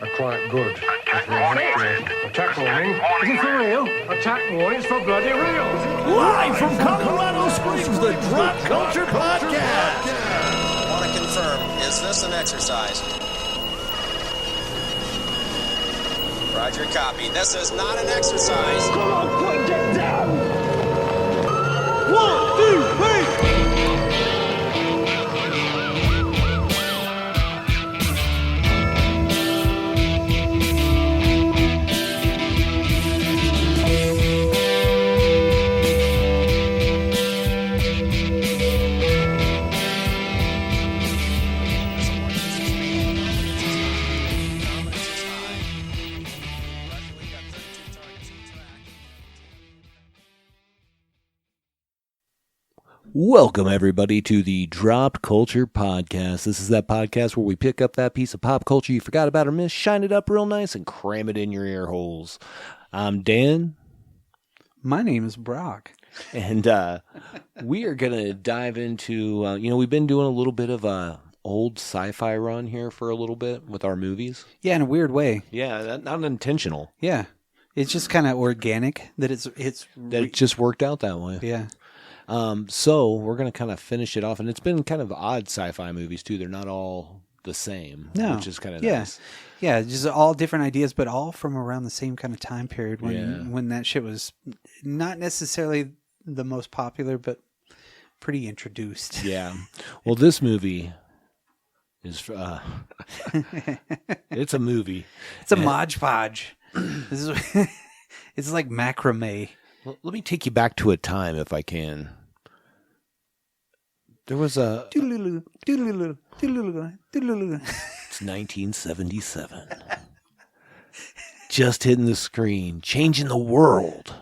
are quite good. Attack warning. Is it for real? Attack warning. It's for bloody real. Live from Colorado Springs, the Drop Culture Podcast. Want to confirm, is this an exercise? Roger, copy. This is not an exercise. Come on, quick, get down. 1, 2, 3. Welcome, everybody, to the Drop Culture Podcast. This is that podcast where we pick up that piece of pop culture you forgot about or missed, shine it up real nice, and cram it in your ear holes. I'm Dan. My name is Brock. And we are going to dive into, we've been doing a little bit of a old sci-fi run here for a little bit with our movies. Yeah, in a weird way. Yeah, not intentional. Yeah. It's just kind of organic that it just worked out that way. Yeah. So we're going to kind of finish it off, and it's been kind of odd sci-fi movies too. They're not all the same, which is kind of nice. Yeah, just all different ideas, but all from around the same kind of time period when that shit was not necessarily the most popular, but pretty introduced. Yeah. Well, this movie is it's a movie. It's a Mod Podge. This is it's like macrame. Well, let me take you back to a time, if I can. There was a... It's 1977. Just hitting the screen. Changing the world.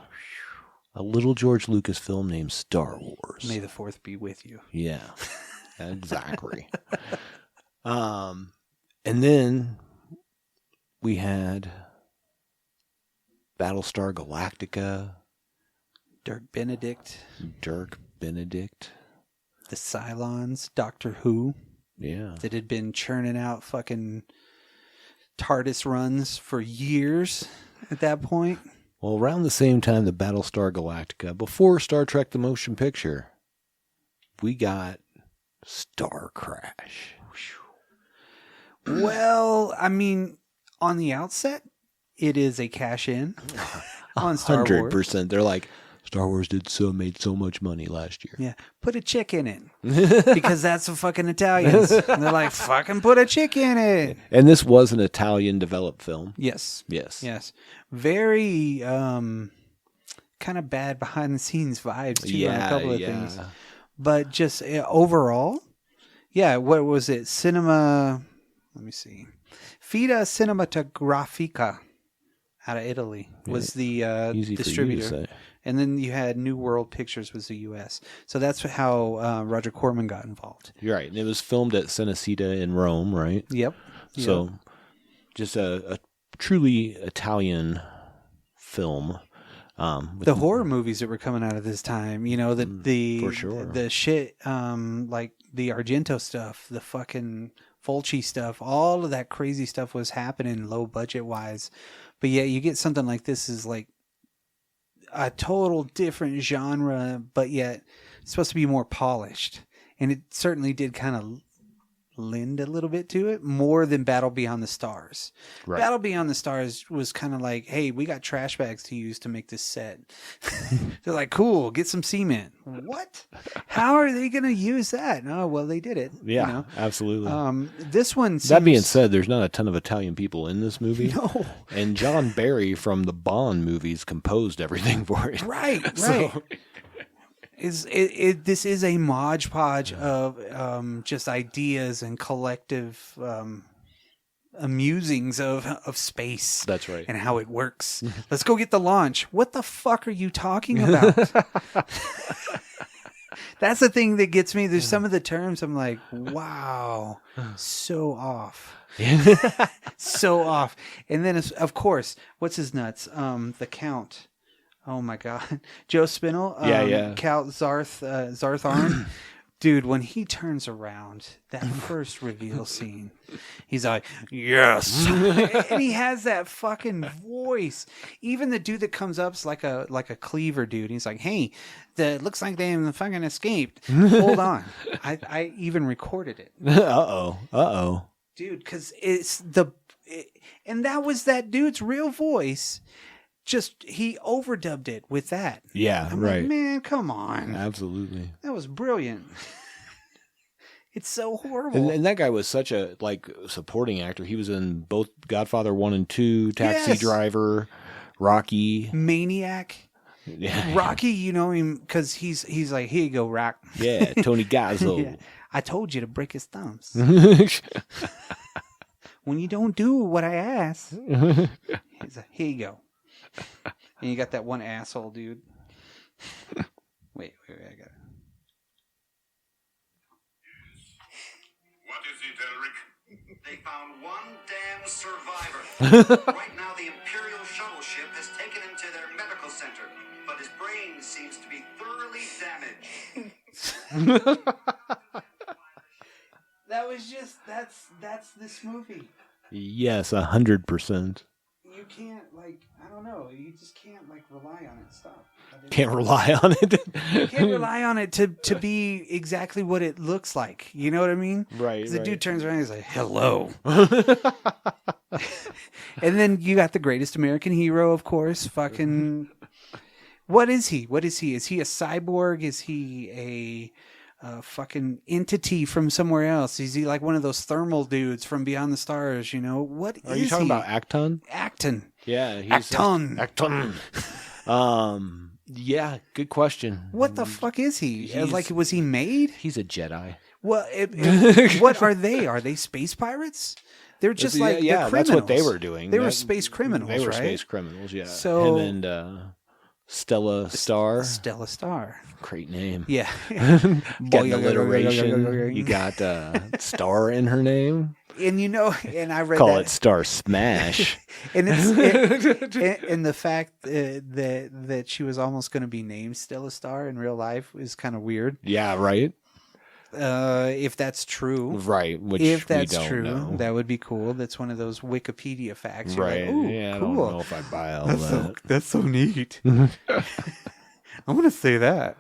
A little George Lucas film named Star Wars. May the 4th be with you. Yeah, exactly. And then we had Battlestar Galactica. Dirk Benedict. The Cylons, Doctor Who. Yeah. That had been churning out fucking TARDIS runs for years at that point. Well, around the same time the Battlestar Galactica, before Star Trek the Motion Picture, we got Starcrash. Well, I mean, on the outset, it is a cash-in on Star 100%. Wars. They're like, Star Wars made so much money last year. Yeah, put a chick in it. Because that's the fucking Italians. And they're like, fucking put a chick in it. And this was an Italian-developed film. Yes. Yes. Very kind of bad behind-the-scenes vibes, too, on a couple of things. But just overall, what was it? Cinema, let me see. Fida Cinematografica out of Italy was the distributor. For you to say. And then you had New World Pictures was the U.S. So that's how Roger Corman got involved. You're right. And it was filmed at Cinecittà in Rome, right? Yep. So just a truly Italian film. The horror movies that were coming out of this time, for sure. The shit, like the Argento stuff, the fucking Fulci stuff, all of that crazy stuff was happening low budget wise. But yeah, you get something like this is like a total different genre, but yet it's supposed to be more polished. And it certainly did kind of lend a little bit to it, more than Battle Beyond the Stars. Right. Battle Beyond the Stars was kind of like, hey, we got trash bags to use to make this set. They're like, cool, get some cement. What? How are they going to use that? Oh, well, they did it. Yeah, absolutely. This one seems... That being said, there's not a ton of Italian people in this movie. No. And John Barry from the Bond movies composed everything for it. Right. This is a Mod Podge of just ideas and collective amusings of space. That's right. And how it works. Let's go get the launch. What the fuck are you talking about? That's the thing that gets me. There's some of the terms I'm like, wow, so off. So off. And then, of course, what's his nuts? The Count. Oh my God, Joe Spinell, Count Zarth Arn, Dude, when he turns around, that first reveal scene, he's like, yes. And he has that fucking voice. Even the dude that comes up is like a cleaver dude. He's like, hey, looks like they fucking escaped. Hold on. I even recorded it. Uh-oh. Dude, because and that was that dude's real voice. Just, he overdubbed it with that. Yeah, I'm right. like, man, come on. Absolutely. That was brilliant. It's so horrible. And that guy was such a supporting actor. He was in both Godfather 1 and 2, Taxi Yes. Driver, Rocky. Maniac. Yeah. Rocky, you know him because he's like, here you go, Rock. Yeah, Tony Gazzo. Yeah. I told you to break his thumbs. When you don't do what I ask, he's like, here you go. And you got that one asshole dude. Wait, I got it. What is it, Elric? They found one damn survivor. Right now, the Imperial shuttle ship has taken him to their medical center, but his brain seems to be thoroughly damaged. That was just, that's this movie. Yes, 100%. You can't, I don't know, you just can't, rely on it. Stop. Can't rely on it. You can't rely on it to be exactly what it looks like. You know what I mean? Right. 'Cause the dude turns around and he's like, hello. And then you got the greatest American hero, of course. Fucking. What is he? Is he a cyborg? Is he a fucking entity from somewhere else? Is he like one of those thermal dudes from Beyond the Stars? You know? What Are you talking about Akton? Akton. Yeah. Akton. Akton. Yeah, good question. What the fuck is he? Was he made? He's a Jedi. Well, what are they? Are they space pirates? They're just they're that's what they were doing. They were space criminals, They were right? space criminals, yeah. So, him and Stella Star. Stella Star. Great name. Yeah. Got an alliteration. You got Star in her name. And and I read Call it Star Smash. And and the fact that she was almost going to be named Stella Star in real life is kind of weird. Yeah, right. If that's true, right? Which if that's we don't true, know. That would be cool. That's one of those Wikipedia facts. You're Right? Like, ooh, yeah, cool. I don't know if I buy all that. That's so neat. I want to say that.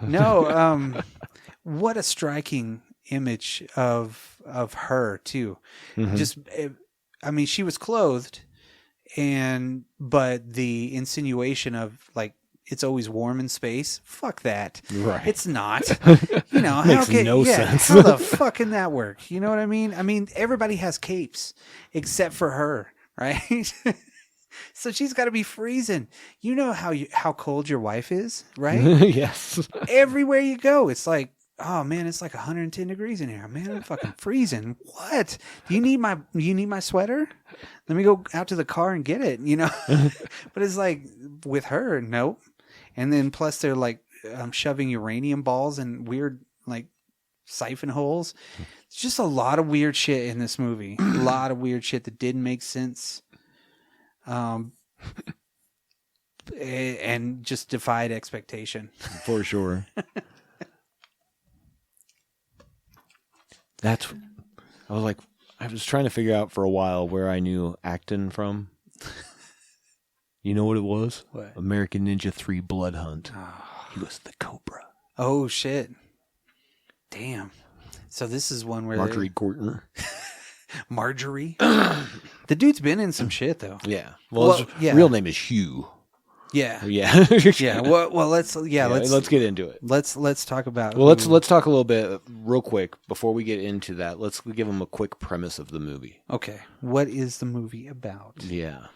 No, what a striking image of her too. Mm-hmm. Just, I mean, she was clothed, but the insinuation of it's always warm in space. Fuck that. Right. It's not. How Makes no sense. How the fuck can that work? You know what I mean? I mean, everybody has capes except for her, right? So she's got to be freezing. You know how cold your wife is, right? Yes. Everywhere you go, it's like, oh man, it's like 110 degrees in here. Man, I'm fucking freezing. What? Do you need my sweater? Let me go out to the car and get it, But it's like with her, nope. And then plus they're shoving uranium balls in weird siphon holes. It's just a lot of weird shit in this movie. A lot of weird shit that didn't make sense. And just defied expectation. For sure. I was trying to figure out for a while where I knew Akton from. You know what it was? What? American Ninja 3 Blood Hunt. He was the Cobra. Oh shit! Damn. So this is one where Marjorie Gortner. Marjorie. The dude's been in some shit though. Yeah. Well, his real name is Hugh. Yeah. Yeah. Yeah. Well, let's get into it. Let's talk about. Well, let's talk a little bit real quick before we get into that. Let's give them a quick premise of the movie. Okay. What is the movie about? Yeah.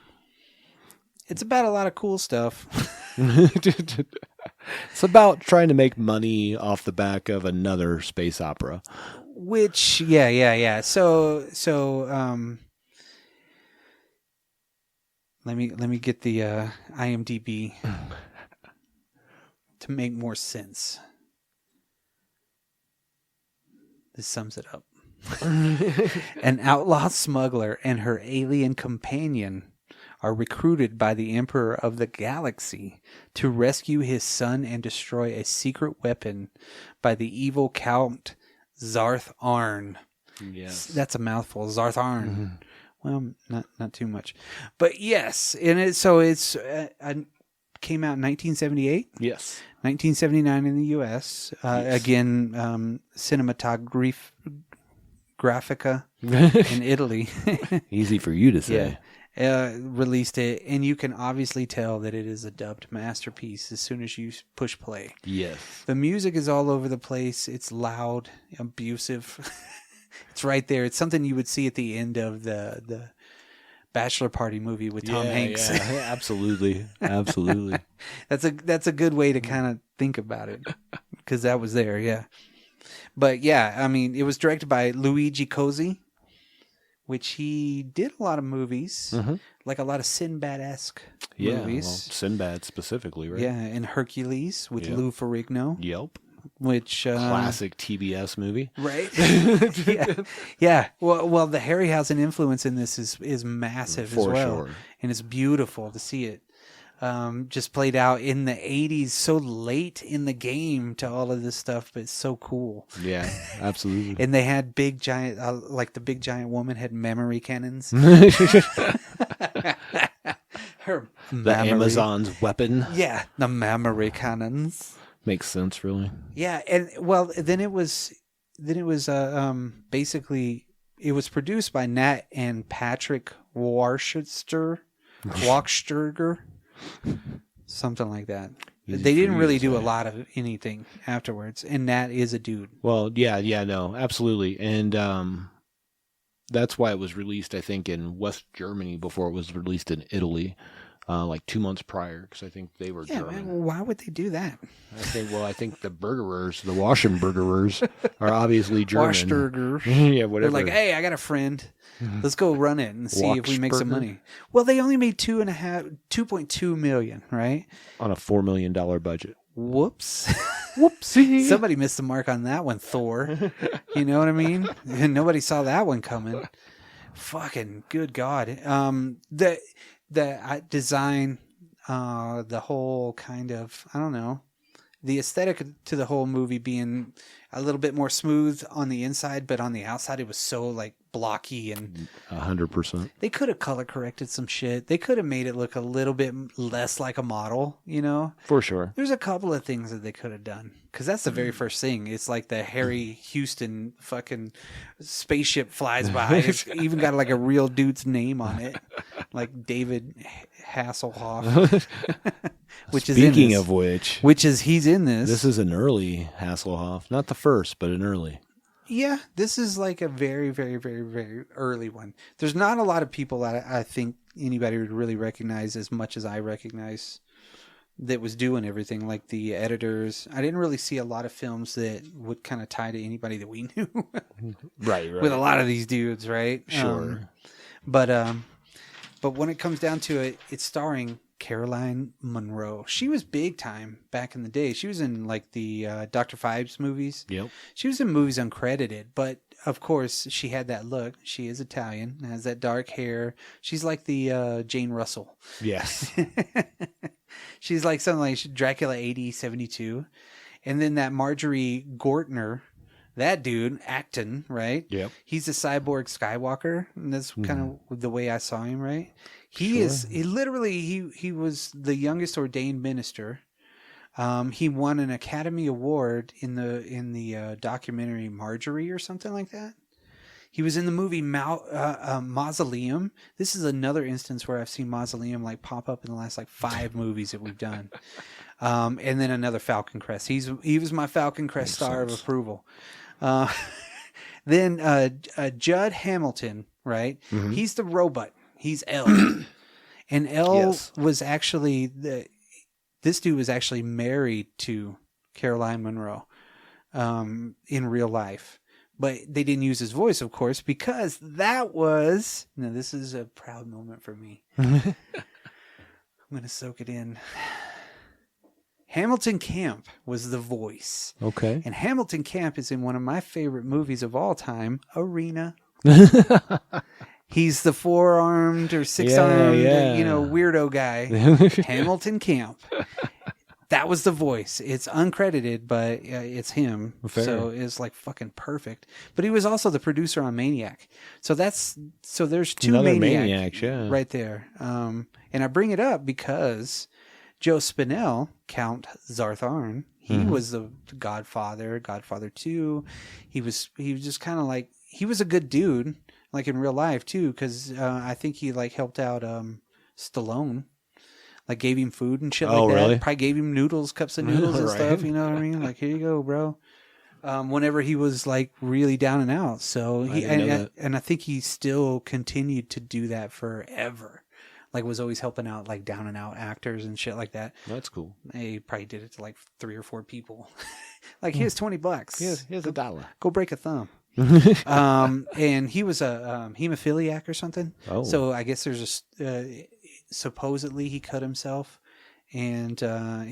It's about a lot of cool stuff. It's about trying to make money off the back of another space opera. Which, yeah. So, let me get the IMDb to make more sense. This sums it up. An outlaw smuggler and her alien companion are recruited by the Emperor of the Galaxy to rescue his son and destroy a secret weapon by the evil Count Zarth Arn. Yes. That's a mouthful, Zarth Arn. Well, not too much. But yes, and it came out in 1978. Yes. 1979 in the U.S. Again, Graphica in Italy. Easy for you to say. Released it, and you can obviously tell that it is a dubbed masterpiece as soon as you push play. Yes. The music is all over the place. It's loud, abusive. It's right there. It's something you would see at the end of the Bachelor Party movie with Tom Hanks. Yeah, absolutely. Absolutely. That's a good way to kind of think about it, because that was there, yeah. But yeah, I mean, it was directed by Luigi Cozzi, which he did a lot of movies, like a lot of Sinbad-esque movies. Well, Sinbad specifically, right? Yeah, and Hercules with Lou Ferrigno. Yep. Which classic TBS movie, right? yeah. Well, the Harryhausen influence in this is massive as well, and it's beautiful to see it just played out in the 80s, so late in the game to all of this stuff, but it's so cool. Yeah, absolutely. And they had big giant, like the big giant woman had memory cannons. Her the Amazon's weapon. Yeah, the memory cannons. Makes sense, really. Yeah, and well, then it was basically it was produced by Nat and Patrick Warshester, something like that. They didn't really do a lot of anything afterwards, and Nat is a dude. Well, no, absolutely, and that's why it was released, I think, in West Germany before it was released in Italy. Like 2 months prior, because I think they were German. Man, why would they do that? I think the Burgerers, the Waschenburgerers, are obviously German. Yeah, whatever. They're like, hey, I got a friend. Let's go run it and see if we make some money. Well, they only made 2.2 million, right? On a $4 million budget. Whoops. Whoopsie. Somebody missed the mark on that one, Thor. You know what I mean? And nobody saw that one coming. Fucking good God. The design, the whole kind of, I don't know, the aesthetic to the whole movie being a little bit more smooth on the inside, but on the outside it was so like blocky, and 100%. They could have color corrected some shit. They could have made it look a little bit less like a model, you know? For sure. There's a couple of things that they could have done, because that's the very first thing. It's like the Harry Houston fucking spaceship flies by. It's even got like a real dude's name on it, like David Hasslehoff. Speaking of which, he's in this. This is an early Hasslehoff, not the first, but an early. Yeah, this is like a very, very, very, very early one. There's not a lot of people that I think anybody would really recognize as much as I recognize that was doing everything, like the editors. I didn't really see a lot of films that would kind of tie to anybody that we knew. Right. With a lot of these dudes, right? Sure. But when it comes down to it, it's starring Caroline Munro. She was big time back in the day. She was in like the Dr. Phibes movies. Yep. She was in movies uncredited, but of course she had that look. She is Italian, has that dark hair. She's like the Jane Russell. Yes. She's like something like Dracula 80-72. And then that Marjorie Gortner, that dude, Akton, right? Yep. He's a cyborg Skywalker, and that's kind of the way I saw him, right? He was the youngest ordained minister. He won an Academy Award in the documentary Marjorie or something like that. He was in the movie Mausoleum. This is another instance where I've seen Mausoleum like pop up in the last like 5 movies that we've done. And then another Falcon Crest. He was my Falcon Crest star of approval. Then Judd Hamilton, right? Mm-hmm. He's the robot. He's L. And L was actually this dude was actually married to Caroline Munro in real life. But they didn't use his voice, of course, because this is a proud moment for me. I'm going to soak it in. Hamilton Camp was the voice. Okay. And Hamilton Camp is in one of my favorite movies of all time, Arena. He's the 4-armed or 6-armed, yeah. weirdo guy. Hamilton Camp. That was the voice. It's uncredited, but it's him. Fair. So it's like fucking perfect. But he was also the producer on Maniac. So there's two Another Maniacs yeah. right there. And I bring it up because Joe Spinell, Count Zartharn, he was the Godfather 2. He was just kind of like, he was a good dude, like in real life too, because I think he like helped out Stallone. Like gave him food and shit like that. Really? Probably gave him cups of noodles and Right. stuff. You know what I mean? Like, here you go, bro. Whenever he was like really down and out. So and I think he still continued to do that forever. Like was always helping out like down and out actors and shit like that. That's cool. He probably did it to like 3 or 4 people. Like here's $20. Here's $1. Go break a thumb. And he was a hemophiliac or something. Oh. So I guess there's supposedly he cut himself and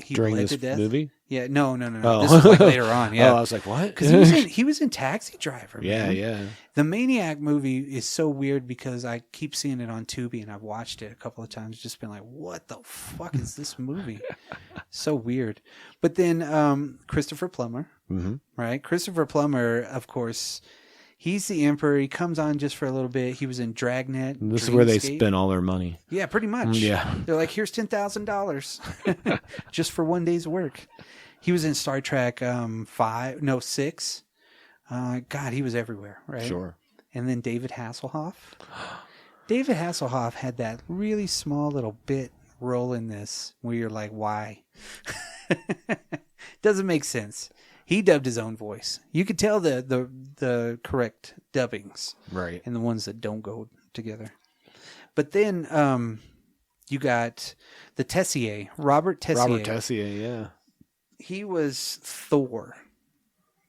he During bled this to death. movie? Yeah, no. Oh. This is like later on. Yeah, Oh, I was like, what? because he was in Taxi Driver. Yeah, man. yeah. The Maniac movie is so weird because I keep seeing it on Tubi and I've watched it a couple of times. Just been like, what the fuck is this movie? So weird. But then Christopher Plummer, right? Christopher Plummer, of course. He's the Emperor. He comes on just for a little bit. He was in Dragnet. This is where they Dreamscape. spend all their money. Yeah, pretty much. Yeah. They're like, here's $10,000 just for one day's work. He was in Star Trek 6. God, he was everywhere, right? Sure. And then David Hasselhoff. David Hasselhoff had that really small little bit role in this where you're like, why? Doesn't make sense. He dubbed his own voice. You could tell the correct dubbings, Right. and the ones that don't go together. But then you got the Tessier, Robert Tessier. Robert Tessier, yeah. He was Thor.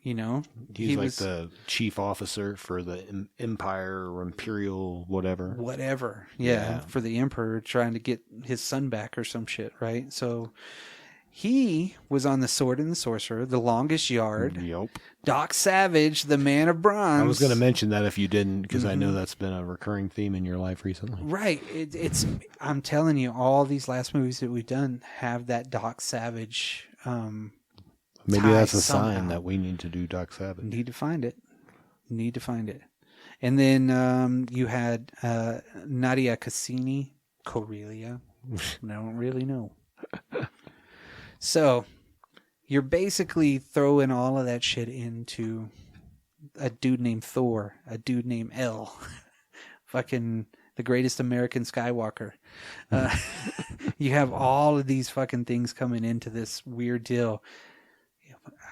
He's like the chief officer for the Empire or Imperial whatever. Whatever. Yeah. Yeah, for the Emperor trying to get his son back or some shit, right? So he was on The Sword and the Sorcerer, The Longest Yard. Yep. Doc Savage, The Man of Bronze. I was going to mention that if you didn't, because I know that's been a recurring theme in your life recently. Right. It's. I'm telling you, all these last movies that we've done have that Doc Savage. Maybe tie that's a somehow. sign that we need to do Doc Savage. Need to find it. And then you had Nadia Cassini, Corellia. I don't really know. So you're basically throwing all of that shit into a dude named Thor, a dude named L, fucking the greatest American Skywalker. You have all of these fucking things coming into this weird deal.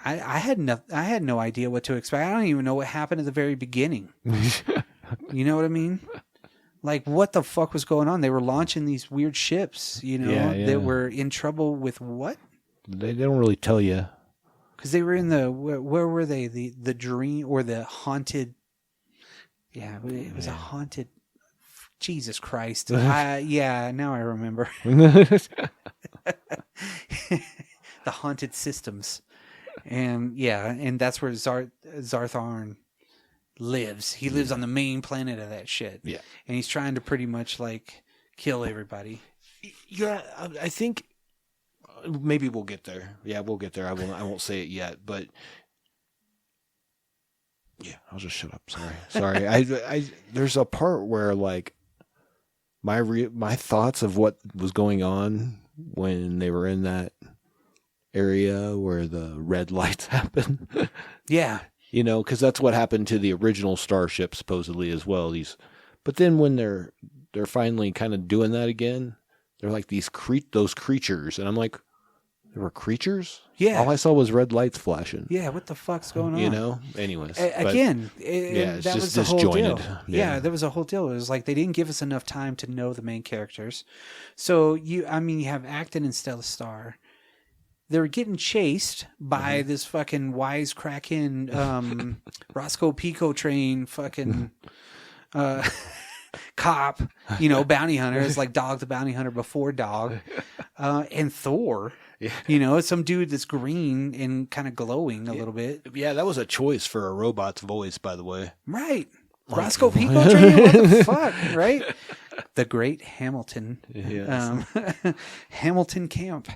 I had no idea what to expect. I don't even know what happened at the very beginning. You know what I mean? Like, what the fuck was going on? They were launching these weird ships, Yeah. that were in trouble with what? They don't really tell you. Because they were in where were they? The dream or the haunted? Yeah, it was a haunted. Jesus Christ! Yeah, now I remember. The haunted systems, and that's where Zartharn lives. He lives on the main planet of that shit. Yeah, and he's trying to pretty much like kill everybody. Yeah, I think. Maybe we'll get there. Yeah, we'll get there. I won't say it yet, but yeah, I'll just shut up. Sorry. I there's a part where like my thoughts of what was going on when they were in that area where the red lights happen. Yeah, because that's what happened to the original Starship supposedly as well. But then when they're finally kind of doing that again, they're like those creatures, and I'm like. There were creatures? Yeah. All I saw was red lights flashing. Yeah, what the fuck's going on? Anyways. Again, it's that just was the whole deal. disjointed. Yeah, there was a whole deal. It was like they didn't give us enough time to know the main characters. So, you have Akton and Stella Star. They're getting chased by this fucking wisecracking Roscoe Pico train fucking cop, bounty hunter. It's like Dog the Bounty Hunter before Dog. And Thor. Yeah. Some dude that's green and kind of glowing a little bit. Yeah, that was a choice for a robot's voice, by the way. Right. Roscoe Pico train? What the fuck, right? The Great Hamilton. Yes. Hamilton Camp.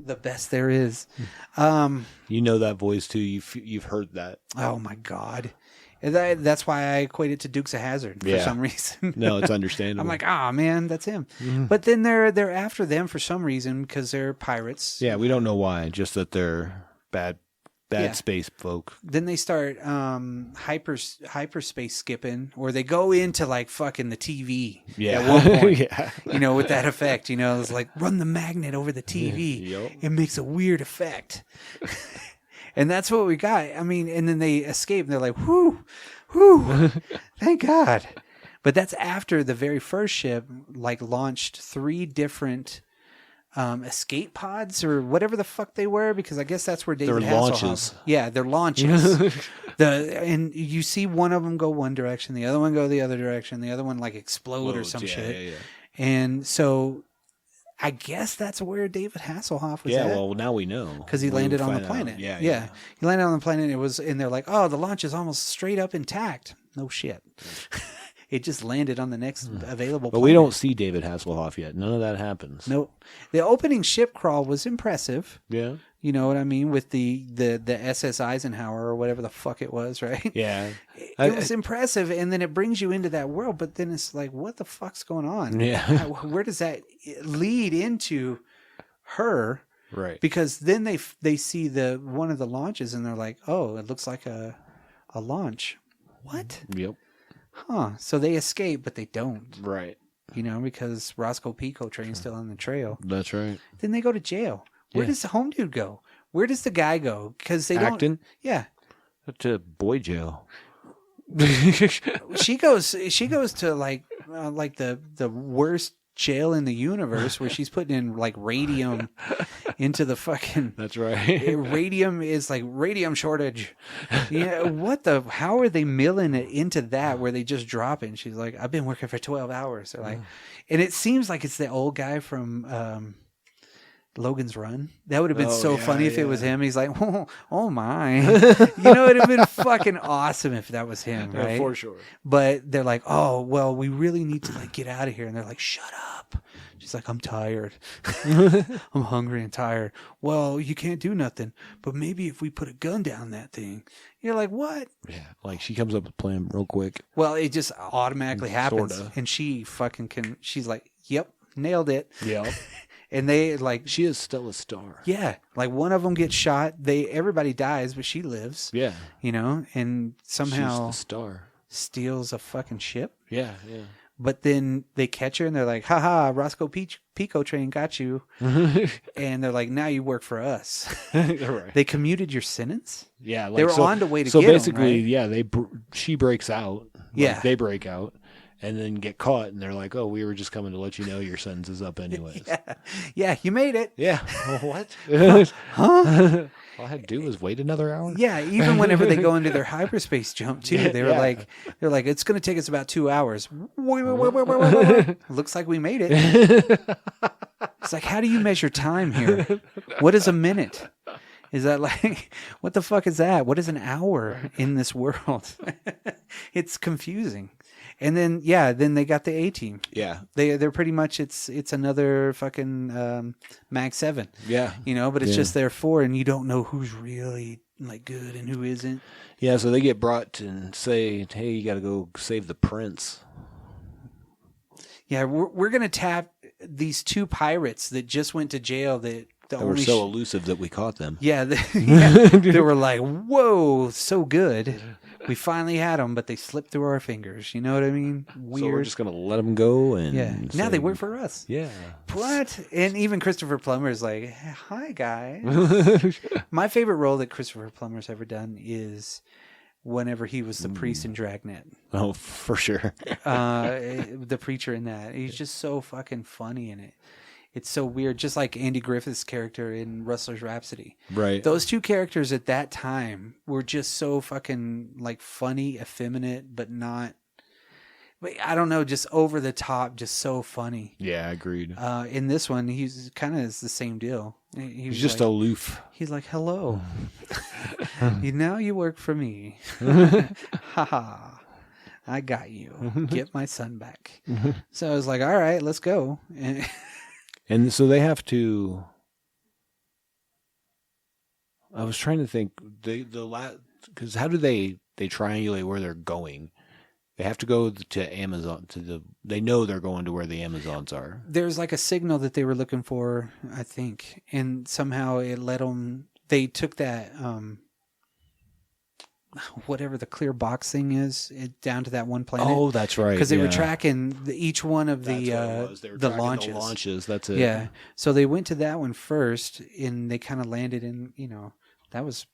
The best there is. You know that voice too. You've heard that. Oh my God. That's why I equate it to Dukes of Hazzard for some reason. No, it's understandable. I'm like, man, that's him. But then they're after them for some reason because they're pirates. Yeah, we don't know why. Just that they're bad space folk. Then they start hyperspace skipping, or they go into like fucking the TV. Yeah. At one point, Yeah. with that effect, it's like run the magnet over the TV. Yep. It makes a weird effect. And that's what we got. I mean, and then they escape and they're like, whoo, thank God. But that's after the very first ship like launched 3 different escape pods or whatever the fuck they were, because I guess that's where David They're Hasselhoff. launches. Yeah, they're launches. And you see one of them go one direction, the other one go the other direction, the other one like explode or some shit. Yeah. And so I guess that's where David Hasselhoff was at. Yeah, well, now we know. Because he landed on the planet. Yeah. He landed on the planet and they're like, oh, the launch is almost straight up intact. No shit. It just landed on the next available But planet. we don't see David Hasselhoff yet. None of that happens. Nope. The opening ship crawl was impressive. Yeah. You know what I mean? With the SS Eisenhower or whatever the fuck it was, right? Yeah. It was impressive, and then it brings you into that world, but then it's like, what the fuck's going on? Yeah. Where does that lead into her? Right. Because then they see one of the launches, and they're like, oh, it looks like a launch. What? Yep. Huh. So they escape, but they don't. Right. Because Roscoe Pico train's still on the trail. That's right. Then they go to jail. Where does the home dude go? Where does the guy go? Because they don't. Akton? Yeah. To boy jail. She goes to like the worst jail in the universe, where she's putting in like radium into the fucking. That's right. Radium is like radium shortage. Yeah, how are they milling it into that where they just drop it? And she's like, I've been working for 12 hours. They're like, and it seems like it's the old guy from Logan's Run. That would have been so funny if it was him. He's like, oh my. It would have been fucking awesome if that was him, right? For sure. But they're like, oh, well, we really need to like get out of here. And they're like, shut up. She's like, I'm tired. I'm hungry and tired. Well, you can't do nothing. But maybe if we put a gun down that thing. You're like, what? Yeah. Like she comes up with a plan real quick. Well, it just automatically happens. Sorta. And she fucking she's like, yep, nailed it. Yeah. And they like, She is Stella Star. yeah, like one of them gets shot. Everybody dies, but she lives. Yeah. And somehow She's the star. steals a fucking ship. Yeah. But then they catch her and they're like, haha, Roscoe Pico train got you. And they're like, now you work for us. Right. They commuted your sentence? Yeah. Like, They were on the way to so get 'em, basically, right? she breaks out. Yeah. They break out. And then get caught, and they're like, "Oh, we were just coming to let you know your sentence is up, anyways." Yeah, you made it. Yeah. What? Huh? All I had to do was wait another hour. Yeah, even whenever they go into their hyperspace jump too, they're Yeah. like, it's going to take us about 2 hours. Looks like we made it. It's like, how do you measure time here? What is a minute? Is that like, what the fuck is that? What is an hour in this world? It's confusing. And then, then they got the A-team. Yeah. They're pretty much, it's another fucking Mag 7. Yeah. But it's just there 4, and you don't know who's really like good and who isn't. Yeah, so they get brought and say, "Hey, you got to go save the prince." Yeah, we're going to tap these 2 pirates that just went to jail that They were so elusive that we caught them. Yeah, they were like, whoa, so good. We finally had them, but they slipped through our fingers. You know what I mean? Weird. So we're just going to let them go. And now they work for us. Yeah. What? And even Christopher Plummer is like, hi, guys. My favorite role that Christopher Plummer's ever done is whenever he was the priest in Dragnet. Oh, for sure. The preacher in that. He's just so fucking funny in it. It's so weird, just like Andy Griffith's character in Rustler's Rhapsody. Right. Those 2 characters at that time were just so fucking like funny, effeminate, but not. I don't know, just over the top, just so funny. Yeah, agreed. In this one, he's kind of the same deal. He's just like, aloof. He's like, hello. Now you work for me. Ha ha. I got you. Get my son back. So I was like, all right, let's go. And so they have to. I was trying to think because how do they triangulate where they're going? They have to go to Amazon they know they're going to where the Amazons are. There's like a signal that they were looking for, I think, and somehow it let them. They took that whatever the clear box thing is, down to that one planet. Oh, that's right. Because they were tracking each one of the launches. The launches. That's it. Yeah. So they went to that one first, and they kind of landed in. That was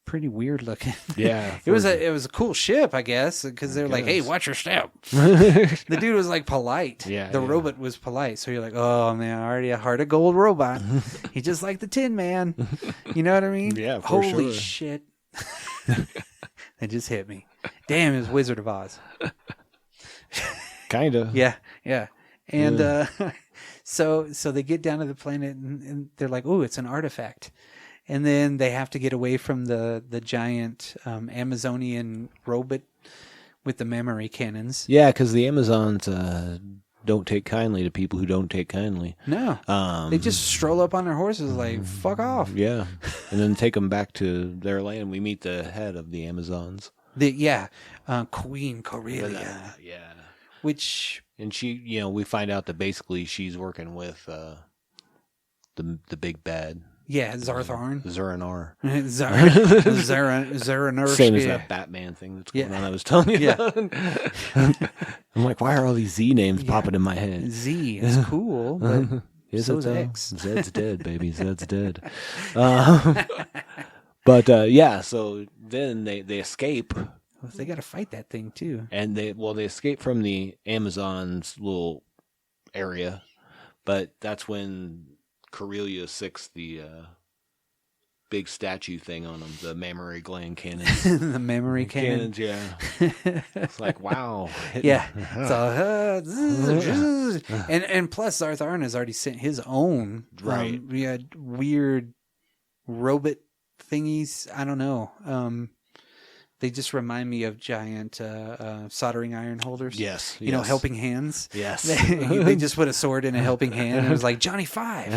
pretty weird looking. Yeah. it was a cool ship, I guess, because they're like, "Hey, watch your step." The dude was like polite. Yeah. The robot was polite. So you're like, "Oh man, already a heart of gold robot." He's just like the Tin Man. You know what I mean? Yeah. For Holy sure. shit! That just hit me. Damn, it was Wizard of Oz. Kind of. Yeah. And so they get down to the planet, and they're like, "Oh, it's an artifact." And then they have to get away from the giant Amazonian robot with the memory cannons. Yeah, because the Amazons don't take kindly to people who don't take kindly. No. They just stroll up on their horses like, fuck off. Yeah. And then take them back to their land. We meet the head of the Amazons. Queen Corellia. Yeah. Which... And she, we find out that basically she's working with the big bad. Yeah, Zartharn. Zuranar. Zuranar. Same as that Batman thing that's going on I was telling you about. I'm like, why are all these Z names popping in my head? Z is cool, but Is so it is though? X. Zed's dead, baby. Zed's dead. But so then they escape. Well, they got to fight that thing too. And they escape from the Amazon's little area, but that's when Corellia sicks the big statue thing on them, the mammary gland cannons. The memory cannons, yeah. It's like, wow. Yeah. So, and plus Zartharn has already sent his own weird robot thingies. I don't know. They just remind me of giant soldering iron holders. Yes. Helping hands. Yes. They just put a sword in a helping hand, and it was like, Johnny Five.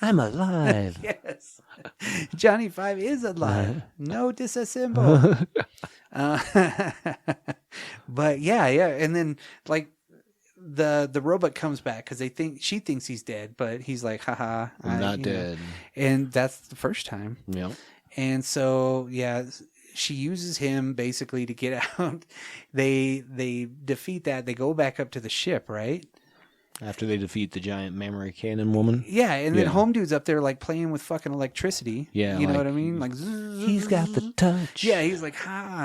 I'm alive. Yes. Johnny Five is alive. No disassemble. But yeah. And then like the robot comes back because she thinks he's dead, but he's like, haha, I'm not dead. And that's the first time. Yeah. And so, she uses him basically to get out. They defeat that. They go back up to the ship, right? After they defeat the giant mammary cannon woman. Yeah, and then Home Dude's up there like playing with fucking electricity. Yeah. You know what I mean? Like, he's got the touch. Yeah, he's like,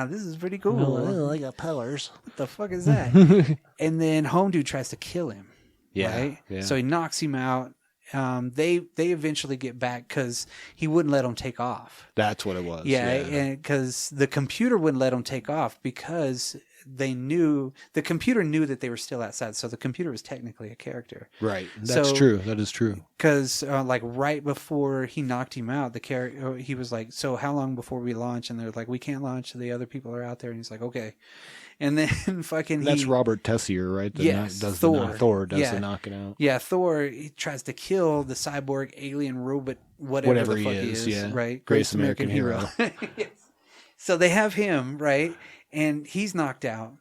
this is pretty cool. I got powers. What the fuck is that? And then Home Dude tries to kill him. Yeah. Right? Yeah. So he knocks him out. They eventually get back because he wouldn't let them take off. That's what it was. Yeah, and because the computer wouldn't let them take off because the computer knew that they were still outside. So the computer was technically a character. Right. That's true. That is true. Because like right before he knocked him out, he was like, "So how long before we launch?" And they're like, "We can't launch. The other people are out there." And he's like, "Okay." And then that's Robert Tessier, right? Thor does the knocking out. Yeah, Thor, he tries to kill the cyborg alien robot, whatever the fuck he is, yeah. Right? Greatest American hero. Yes. So they have him, right? And he's knocked out.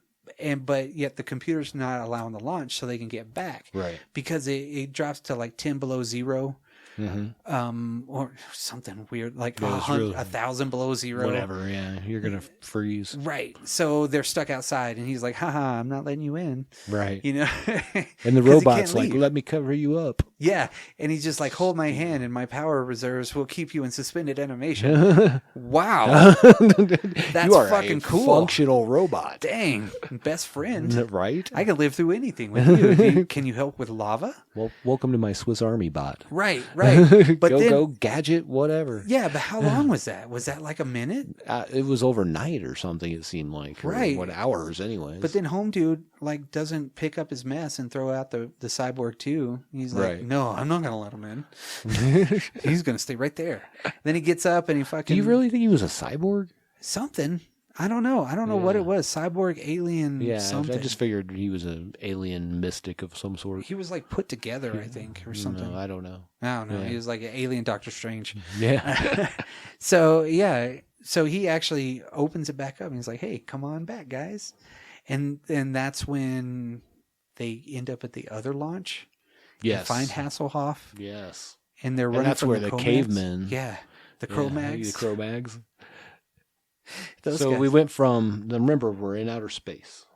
But yet the computer's not allowing the launch so they can get back. Right. Because it drops to like 10 below zero. Mm-hmm. Or something weird, like really 1,000 below zero. Whatever, yeah. You're going to freeze. Right. So they're stuck outside, and he's like, haha, I'm not letting you in. Right. And the robot's like, let me cover you up. Yeah. And he's just like, hold my hand, and my power reserves will keep you in suspended animation. Wow. That's you are fucking a cool. Functional robot. Dang. Best friend. Right? I can live through anything with you. Can you help with lava? Well, welcome to my Swiss Army bot. Right. But go gadget, whatever. Yeah, but how long was that? Was that like a minute? It was overnight or something, it seemed like. Right. What, hours anyways. But then Home Dude like doesn't pick up his mess and throw out the cyborg too. He's like, no, I'm not going to let him in. He's going to stay right there. Then he gets up and he fucking... Do you really think he was a cyborg? Something. I don't know. I don't know what it was. Cyborg, alien, Yeah, something. I just figured he was an alien mystic of some sort. He was like put together, I think, or something. No, I don't know. I don't know. Yeah. He was like an alien Doctor Strange. Yeah. So he actually opens it back up and he's like, "Hey, come on back, guys." And that's when they end up at the other launch. Yes. And find Hasslehoff. Yes. And they're And running that's from where the the Cro-Mags. cavemen. Yeah. The Cro-Mags. The Cro-Mags. Those So guys. we went from, remember, we're in outer space.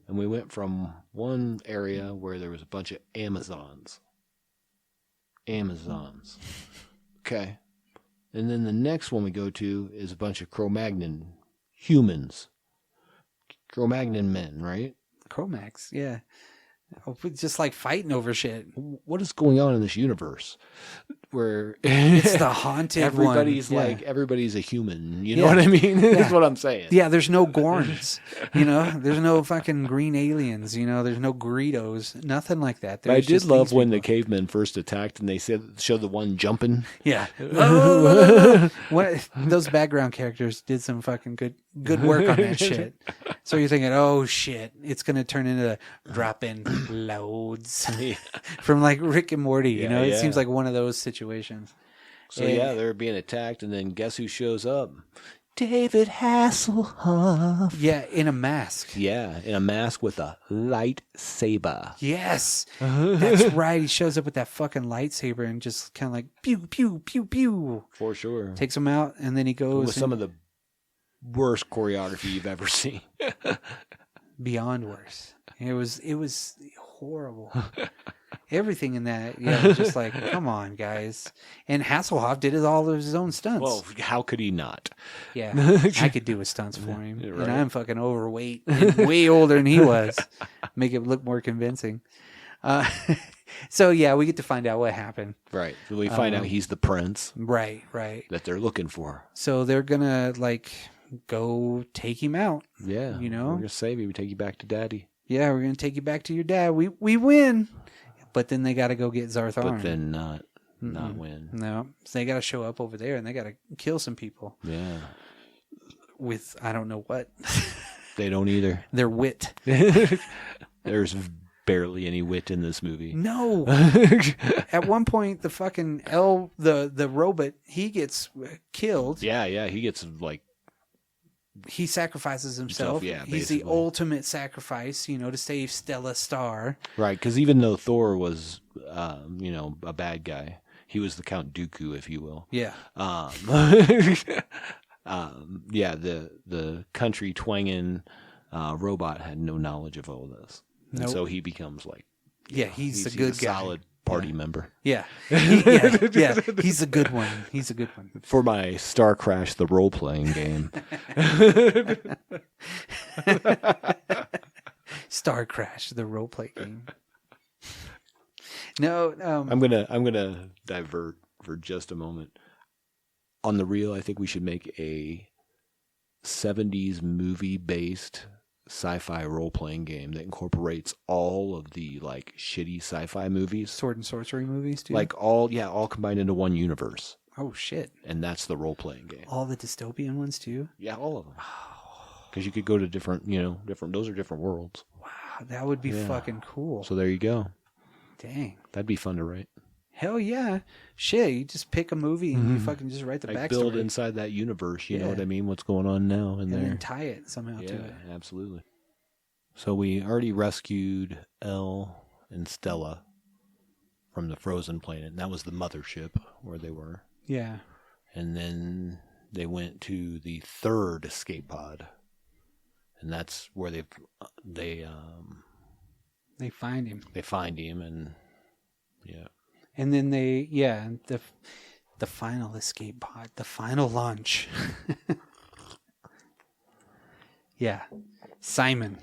And we went from one area where there was a bunch of Amazons. Okay. And then the next one we go to is a bunch of Cro-Magnon humans. Cro-Magnon men, right? Cro-Mags, yeah. Oh, just like fighting over shit. What is going on in this universe where It's the haunted everybody's one. like, Yeah. everybody's a human? You know Yeah. what I mean? Yeah. That's what I'm saying. Yeah, there's no Gorns, there's no fucking green aliens, there's no Greedos, nothing like that. But I There's did just love these when the people. cavemen first attacked and they showed the one jumping. Yeah. Those background characters did some fucking good work on that shit. So you're thinking, oh shit, it's going to turn into drop-in loads from like Rick and Morty. It Yeah. seems like one of those situations. So And- yeah, they're being attacked, and then guess who shows up? David Hasslehoff. Yeah, in a mask. Yeah, in a mask with a lightsaber. Yes, that's right. He shows up with that fucking lightsaber and just kind of like pew pew pew pew, For sure. takes him out, and then he goes With some of the worst choreography you've ever seen. beyond worse. It was horrible. Everything in that, just like, come on, guys. And Hasslehoff did all of his own stunts. Well, how could he not? Yeah, I could do his stunts for him. Yeah, And right. I'm fucking overweight and way older than he was. Make it look more convincing. So, yeah, we get to find out what happened. Right. So we find out he's the prince Right. that they're looking for. So they're going to, like, go take him out. Yeah. You know? We're going to save you. We take you back to daddy. Yeah, we're going to take you back to your dad. We win. But then they got to go get Zarth Arn. But then not win. No. So they got to show up over there and they got to kill some people Yeah. with, I don't know what, They don't either. their wit. There's barely any wit in this movie. No. At one point, the fucking the robot, he gets killed. Yeah. He gets like, He sacrifices himself. Yeah, He's the basically. ultimate sacrifice, to save Stella Star. right. Because even though Thor was, a bad guy, he was the Count Dooku, if you will. Yeah. The country twanging robot had no knowledge of all this. And Nope. so he becomes like, Yeah, he's a a good guy. solid party member. Yeah. Yeah. He's a good one. He's a good one. For my Starcrash, the role-playing game. Starcrash, the roleplay game. No, I'm gonna divert for just a moment. On the real, I think we should make a 70s movie-based sci-fi role-playing game that incorporates all of the like shitty sci-fi movies, sword and sorcery movies too. like all combined into one universe, oh shit, and that's the role-playing game. all the dystopian ones too. Yeah, all of them. Because you could go to different. Those are different worlds. Wow, that would be fucking cool. So there you go. Dang. That'd be fun to write. Hell yeah. Shit, you just pick a movie and you fucking just write the Like backstory. build inside that universe, you know Yeah. what I mean? What's going on now in and there. then tie it somehow to Yeah, it. absolutely. So we already rescued Elle and Stella from the frozen planet. And that was the mothership where they were. Yeah. And then they went to the third escape pod. And that's where they find him. They find him, and yeah. And then the final escape pod, the final launch. Yeah. Simon.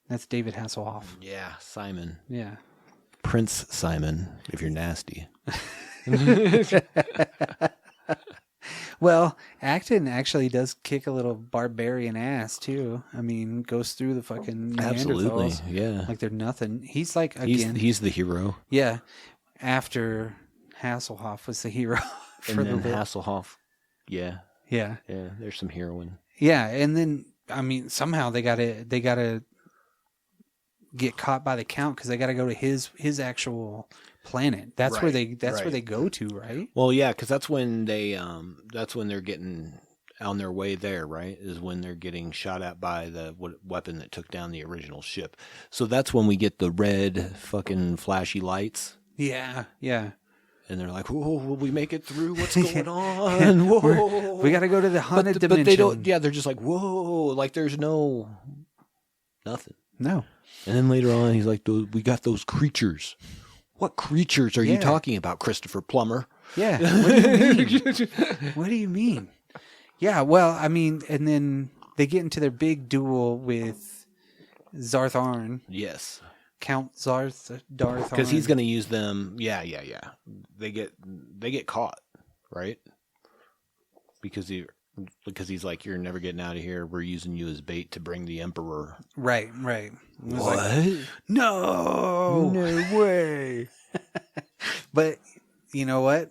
That's David Hasselhoff. Yeah, Simon. Yeah. Prince Simon, if you're nasty. Well, Akton actually does kick a little barbarian ass too. I mean, goes through the fucking Absolutely, Neanderthals yeah. like they're nothing. He's like He's again, the hero. yeah. After Hasselhoff was the hero for And the then bit. Hasslehoff. Yeah, Yeah, there's some heroine. Yeah, and then I mean somehow they gotta get caught by the Count because they gotta go to his actual planet. That's where they where they go to, right? Well, yeah, because that's when they're getting on their way there, right? Is when they're getting shot at by the weapon that took down the original ship. So that's when we get the red fucking flashy lights. Yeah, yeah. And they're like, "Whoa, will we make it through? What's going on? Whoa, we got to go to the haunted dimension." But they don't. Yeah, they're just like, "Whoa!" Like there's nothing. No. And then later on, he's like, "We got those creatures." What creatures are you talking about, Christopher Plummer? Yeah. What do you mean? What do you mean? Yeah. Well, I mean, and then they get into their big duel with Zarth Arn. Yes. Count Darth because he's going to use them. Yeah. They get caught, right? Because he's like, you're never getting out of here. We're using you as bait to bring the Emperor. Right. What? Like, no way. But you know what?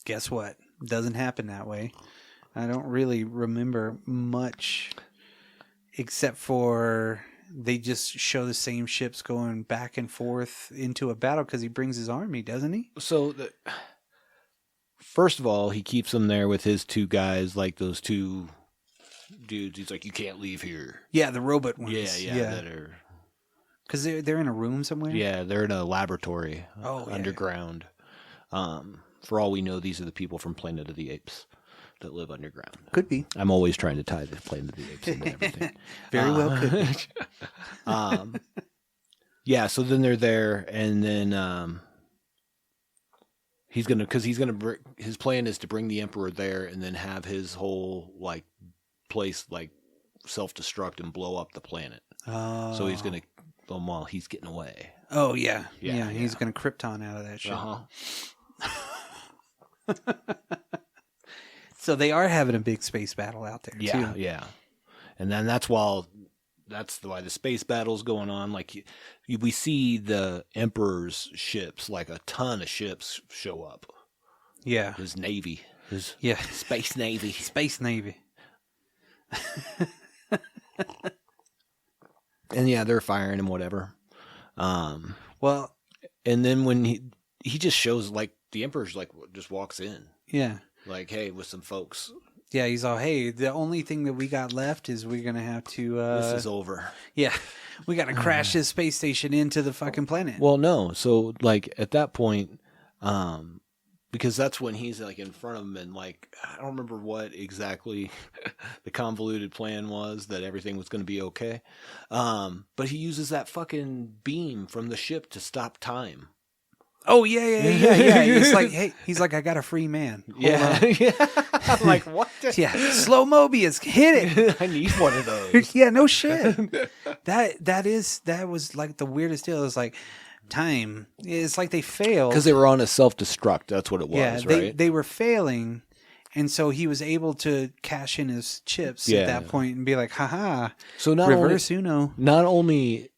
Guess what? It doesn't happen that way. I don't really remember much, except for they just show the same ships going back and forth into a battle because he brings his army, doesn't he? So, first of all, he keeps them there with his two guys, like those two dudes. He's like, you can't leave here. Yeah, the robot ones. Yeah. That are because they're in a room somewhere. Yeah, they're in a laboratory underground. For all we know, these are the people from Planet of the Apes that live underground. Could be. I'm always trying to tie the Planet of the Apes into everything. Very well could be. Yeah, so then they're there, and then his plan is to bring the Emperor there and then have his whole like place like self-destruct and blow up the planet. Oh. So he's gonna while he's getting away. Oh yeah. He's gonna Krypton out of that shit. So they are having a big space battle out there too. Yeah. And then that's why the space battle's going on. Like we see the Emperor's ships, like a ton of ships show up. Yeah. His navy. Space navy. Space navy. And yeah, they're firing and whatever. Well, and then when he just shows, like, the Emperor's like just walks in. Yeah. Like, hey, with some folks. Yeah, he's all, hey, the only thing that we got left is we're going to have to... this is over. Yeah. We got to crash this space station into the fucking planet. Well, no. So, like, at that point, because that's when he's, like, in front of him and, like, I don't remember what exactly the convoluted plan was, that everything was going to be okay. But he uses that fucking beam from the ship to stop time. Oh, yeah. He's like, I got a free man. Yeah. I'm like, what? Yeah. Slow Mobius, hit it. I need one of those. Yeah, no shit. That was like the weirdest deal. It was like time. It's like they failed. Because they were on a self-destruct. That's what it was, right? They were failing. And so he was able to cash in his chips at that point and be like, haha. So reverse Uno. Not only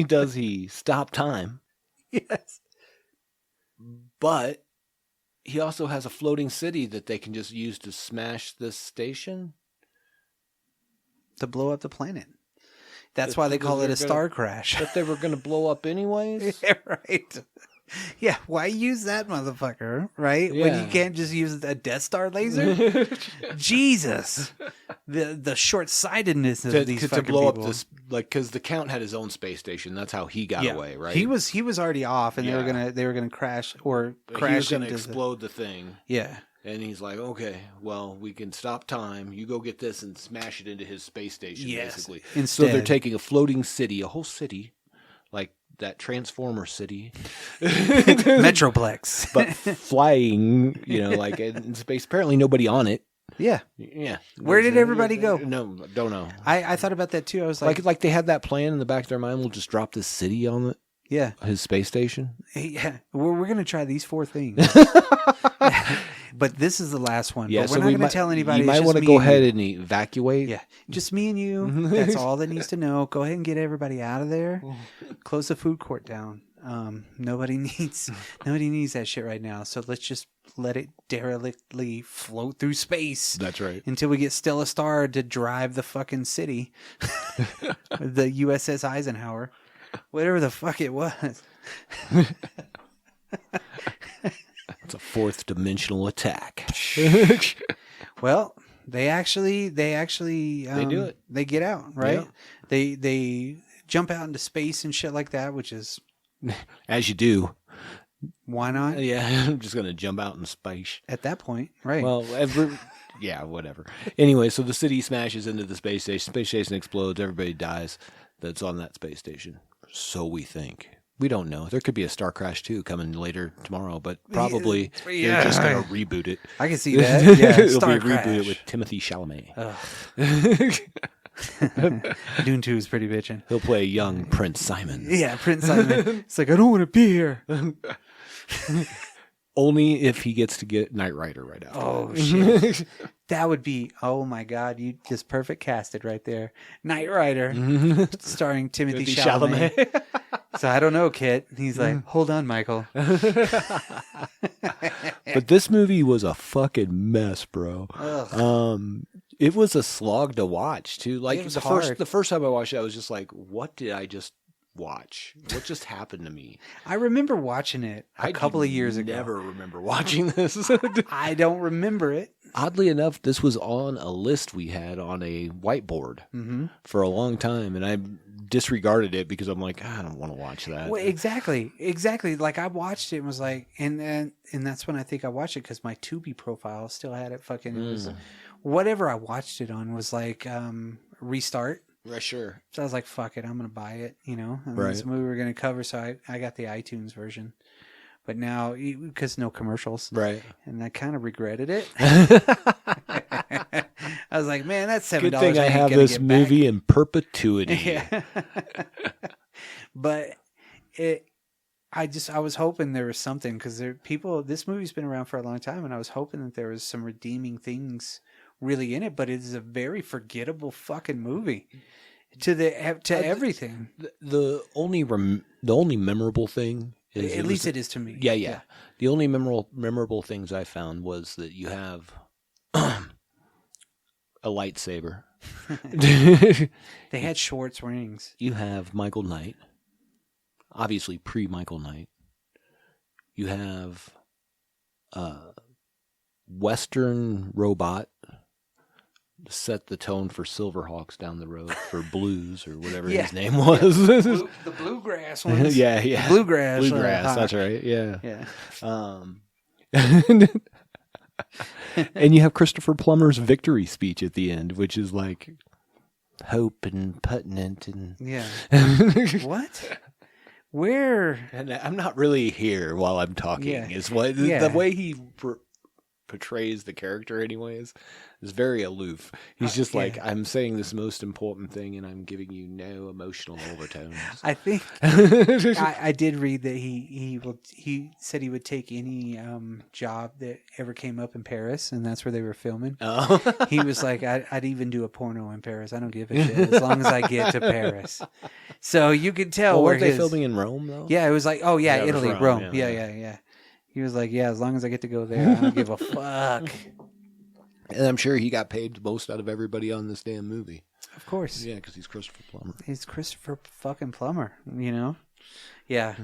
does he stop time, yes, but he also has a floating city that they can just use to smash this station. To blow up the planet. That's why they call it a star crash. That they were going to blow up anyways? Yeah, right. Yeah, why use that motherfucker, right? Yeah. When you can't just use a Death Star laser? Jesus. The short-sightedness of these fucking to blow people. Up this, like, because the Count had his own space station. That's how he got away, right? He was already off, and they were gonna crash or crash. He was gonna into explode the thing. Yeah. And he's like, okay, well, we can stop time. You go get this and smash it into his space station, basically. Instead. So they're taking a floating city, a whole city, like that Transformer city. Metroplex. But flying, like in space. Apparently nobody on it. Yeah. Yeah. Where did everybody go? No, don't know. I thought about that too. I was like they had that plan in the back of their mind. We'll just drop this city on it. Yeah. His space station. Yeah. We're going to try these 4 things. But this is the last one. Yeah, but we're not going to tell anybody. You might want to go ahead and evacuate. Yeah. Just me and you. That's all that needs to know. Go ahead and get everybody out of there. Close the food court down. Nobody needs that shit right now. So let's just let it derelictly float through space. That's right. Until we get Stella Star to drive the fucking city. The USS Eisenhower. Whatever the fuck it was. It's a fourth dimensional attack. Well, they actually they do it. They get out, right? Yeah. They jump out into space and shit like that, which is As you do. why not? Yeah, I'm just gonna jump out in space. At that point, right? Well, yeah, whatever. Anyway, so the city smashes into the space station. Space station explodes. Everybody dies that's on that space station. So we think. We don't know. There could be a Starcrash 2 coming later tomorrow, but probably they're just going to reboot it. I can see that. Yeah, It'll be Starcrash. rebooted with Timothy Chalamet. Dune 2 is pretty bitchin'. He'll play young Prince Simon. Yeah, Prince Simon. It's like, I don't want to be here. Only if he gets to get Knight Rider right after. Oh, shit. That would be, oh my God, you just perfect casted right there. Knight Rider, starring Timothy Chalamet. So I don't know, Kit. He's like, hold on, Michael. But this movie was a fucking mess, bro. It was a slog to watch too. Like It was the hard. first time I watched it, I was just like, what did I just watch? What just happened to me? I remember watching it a couple of years ago. I never remember watching this. I don't remember it. Oddly enough, this was on a list we had on a whiteboard for a long time, and I disregarded it because I'm like, I don't want to watch that. Well, exactly. Like I watched it and was like, and that's when I think I watched it because my Tubi profile still had it fucking. It was, whatever I watched it on was like Restart. Right, sure. So I was like, fuck it, I'm gonna buy it. You know, and Right. this movie we're gonna cover, so I got the iTunes version. But now, because no commercials, Right. and I kind of regretted it. I was like, man, that's $7. Good thing I have this movie in perpetuity. Yeah. But I was hoping there was something because this movie's been around for a long time, and I was hoping that there was some redeeming things really in it. But it is a very forgettable fucking movie to everything. The only memorable thing is At least it is to me. Yeah. The only memorable things I found was that you have a lightsaber. They had Schwartz rings. You have Michael Knight, obviously pre-Michael Knight. You have Western robot to set the tone for Silverhawks down the road for Blues or whatever his name was. The bluegrass ones. Yeah. Bluegrass. That's right. Yeah. Yeah. And you have Christopher Plummer's victory speech at the end, which is like hope and putnant and Yeah. What? Where? And I'm not really here while I'm talking. Yeah. Is what the way he portrays the character, anyways, is very aloof. He's just like, I'm saying this most important thing, and I'm giving you no emotional overtones. I think I did read that he said he would take any job that ever came up in Paris, and that's where they were filming. Oh. He was like, I'd even do a porno in Paris. I don't give a shit as long as I get to Paris. So you could tell where weren't they filming in Rome though? Yeah, it was like, oh yeah, Italy, Rome. Yeah. Yeah. He was like, yeah, as long as I get to go there, I don't give a fuck. And I'm sure he got paid the most out of everybody on this damn movie. Of course. Yeah, because he's Christopher Plummer. He's Christopher fucking Plummer, you know? Yeah.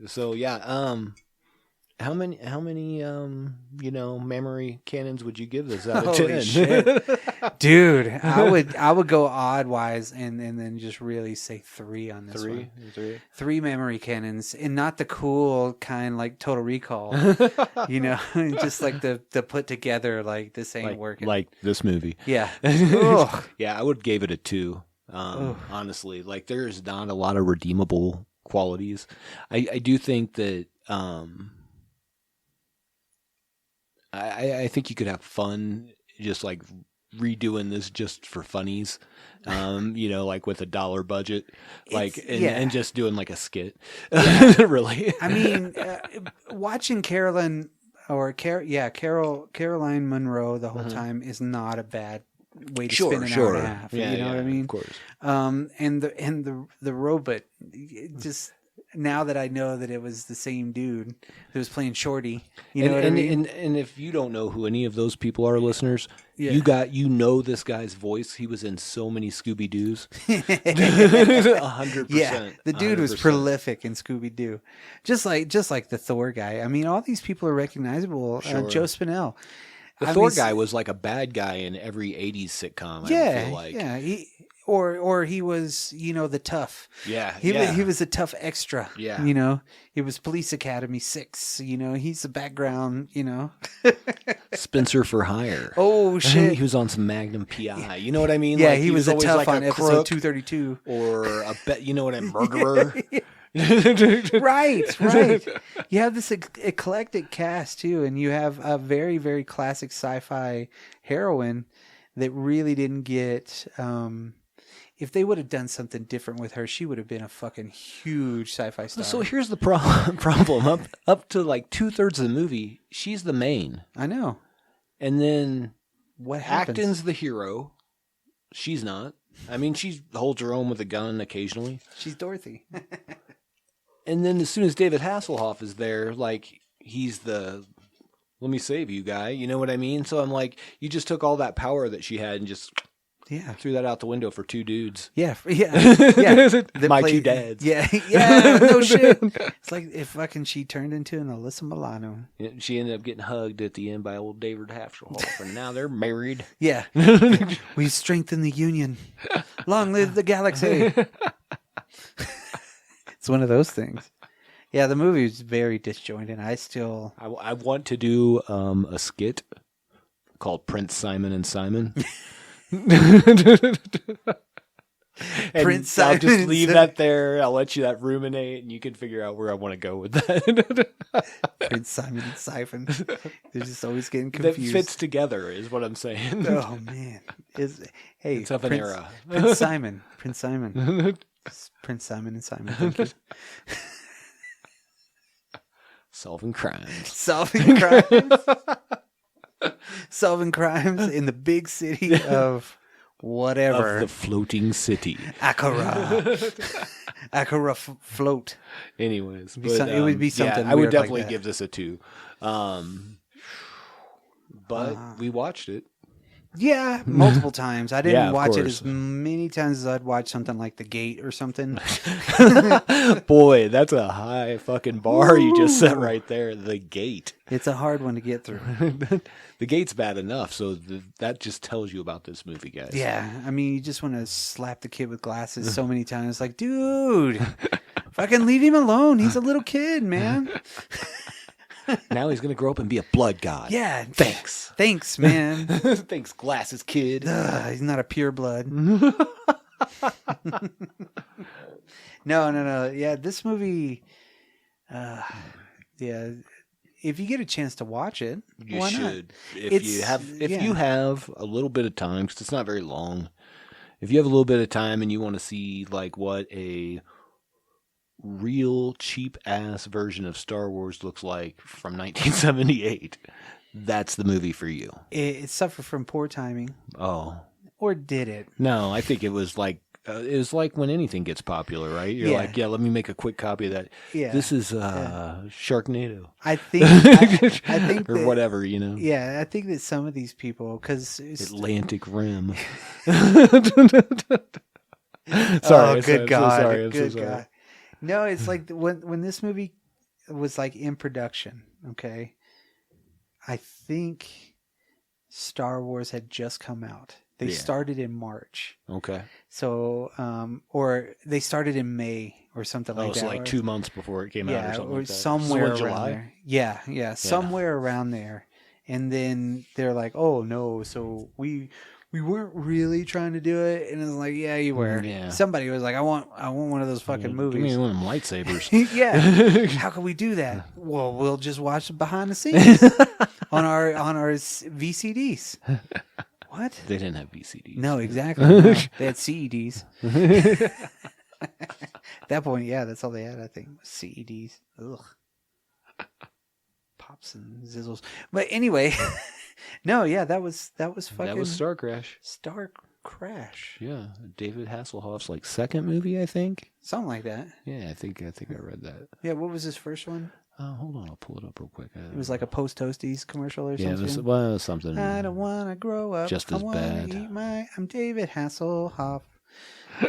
So yeah, how many memory cannons would you give this out of 10? Holy shit. Dude, I would go odd wise and then just really say 3 on this one. 3 memory cannons, and not the cool kind like Total Recall. You know, just like the put together like this ain't working. Like this movie. Yeah. Yeah, I would give it a 2. Honestly, like there's not a lot of redeemable qualities. I do think that I think you could have fun just like redoing this just for funnies, like with a $1 budget, and just doing like a skit. Really. I mean, watching Caroline Munro the whole time is not a bad way to spend an hour and a half. Yeah, you know what I mean? Of course. And the robot, just now that I know that it was the same dude who was playing Shorty, you know what I mean? And if you don't know who any of those people are, listeners, Yeah. you know this guy's voice. He was in so many Scooby Doo's. 100%. Yeah, the dude was 100%. prolific in Scooby Doo, just like the Thor guy. I mean, all these people are recognizable. Sure. Joe Spinell. The Thor guy was like a bad guy in every 80s sitcom, I feel like. Yeah. Or he was, the tough. Yeah, He was a tough extra. Yeah. He was Police Academy 6. He's the background, Spencer for Hire. Oh, shit. He was on some Magnum PI. You know what I mean? Yeah, Like, he was a always tough like on a episode crook 232. or you know what I mean, murderer. Right. You have this eclectic cast, too, and you have a very, very classic sci-fi heroine that really didn't get... if they would have done something different with her, she would have been a fucking huge sci-fi star. So here's the problem. Up to like 2/3 of the movie, she's the main. I know. And then What happens? Akton's the hero. She's not. I mean, she holds her own with a gun occasionally. She's Dorothy. And then as soon as David Hasselhoff is there, like, he's the let me save you guy. You know what I mean? So I'm like, you just took all that power that she had and just Yeah. threw that out the window for two dudes. Yeah. That My play- two dads. Yeah. No shit. It's like if fucking she turned into an Alyssa Milano. She ended up getting hugged at the end by old David Hasselhoff, and now they're married. Yeah. We strengthen the union. Long live the galaxy. It's one of those things. Yeah, the movie is very disjointed. I want to do a skit called Prince Simon and Simon. Prince I'll Simon just and leave Simon. that there. I'll let you that ruminate, and you can figure out where I want to go with that. Prince Simon and Siphon. They're just always getting That confused. fits together, is what I'm saying. Oh man. Hey, It's of an era. Prince Simon. Prince Simon. Prince Simon and Simon. Thank you. Solving crimes. Solving crimes. Solving crimes in the big city of whatever. Of the floating city. Akara. Akara float. Anyways. It would be something I would weird like definitely that. give this a 2. But we watched it. Yeah, multiple times. I didn't Yeah, of watch it course. as many times as I'd watch something like The Gate or something. Boy, that's a high fucking bar you just set right there. The Gate. It's a hard one to get through. The Gate's bad enough, so that just tells you about this movie, guys. Yeah, I mean, you just want to slap the kid with glasses so many times. Like, dude, fucking leave him alone. He's a little kid, man. Now he's going to grow up and be a blood god. Yeah. Thanks. Thanks, man. Thanks, glasses kid. He's not a pure blood. No. Yeah, this movie, yeah, if you get a chance to watch it, You why not? should. If Yeah. you have a little bit of time, because it's not very long. If you have a little bit of time and you want to see like what a real cheap ass version of Star Wars looks like from 1978, that's the movie for you. It suffered from poor timing, Oh or did it? no, I think it was like when anything gets popular, right? You're Yeah. like, yeah, let me make a quick copy of that. Yeah. This is Sharknado I think I think or that, whatever, you know. Yeah, I think that some of these people, because Atlantic Rim. oh, sorry, good God, I'm good so sorry. God. No, it's like when this movie was like in production. Okay, I think Star Wars had just come out. They Yeah. started in March, Okay. so or they started in May or something like that. So like or- 2 months before it came out or yeah, something or like that. somewhere So in around July? there. Yeah, somewhere around there. And then they're like, "Oh no, so we weren't really trying to do it." And it's like, "Yeah, you were." Yeah. Somebody was like, "I want one of those fucking Give movies." me one of them lightsabers. Yeah. How can we do that? Well, we'll just watch behind the scenes on our VCDs. What? They didn't have VCDs. No, exactly. No. They had CEDs. At that point, yeah, that's all they had, I think. Was CEDs. Ugh. Pops and zizzles. But anyway, no, yeah, that was fucking That was Starcrash. Star Crash. Yeah, David Hasselhoff's like second movie, I think. Something like that. Yeah, I think I read that. Yeah, what was his first one? Hold on, I'll pull it up real quick. It was like a Post Toasties commercial or yeah, something. it was something. I don't want to grow up. Just I as wanna bad. Eat I'm David Hasselhoff.